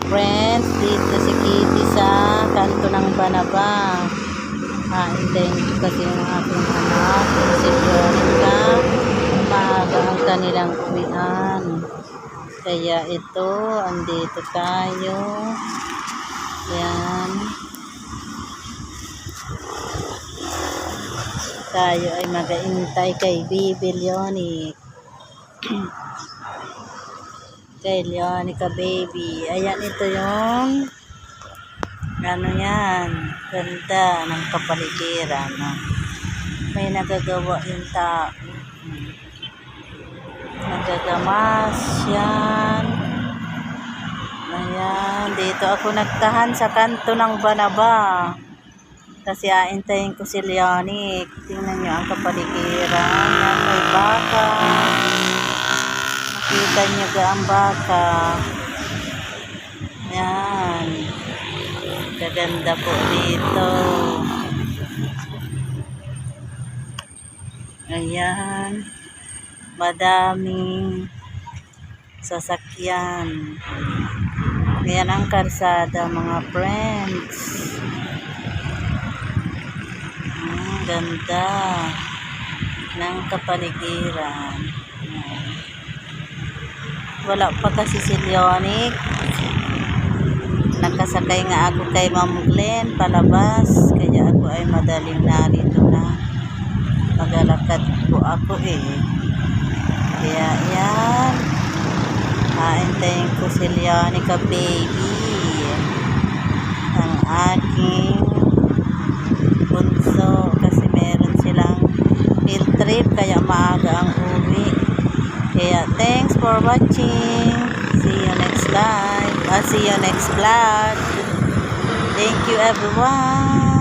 friends, dito si Kitty sa kanto ng Banaba. Hintayin ko kasi yung aking anak, si Veronica. Maaga ang kanilang uwian. Kaya ito, andito tayo. Yan. Tayo ay mag-aintay kay Bibi Leonic. Kay Leonica baby. Ayan, ito yung ano yan, ganda ng kapaligiran, no? May nagagawa yung tao. Nagagamas yan. Ayan, dito ako nagtahan sa kanto ng Banaba kasi aantayin ko si Leonic. Tingnan nyo ang kapaligiran. Yan, may baka. Makita nyo ga ang baka. Yan. Kaganda po dito. Ayan. Madaming sasakyan. Ayan ang kalsada, mga friends. Ganda ng kapaligiran. Wala pa kasi si Leonic. Nakasakay nga ako kay Ma'am Glenn palabas, kaya ako ay madaling narito na. Magalakad po ako kaya yan, aantayin ko si Leonica baby, ang aking bunso, kasi meron silang field trip kaya maaga ang uwi. Kaya thanks for watching. See you next live. See you next vlog. Thank you everyone.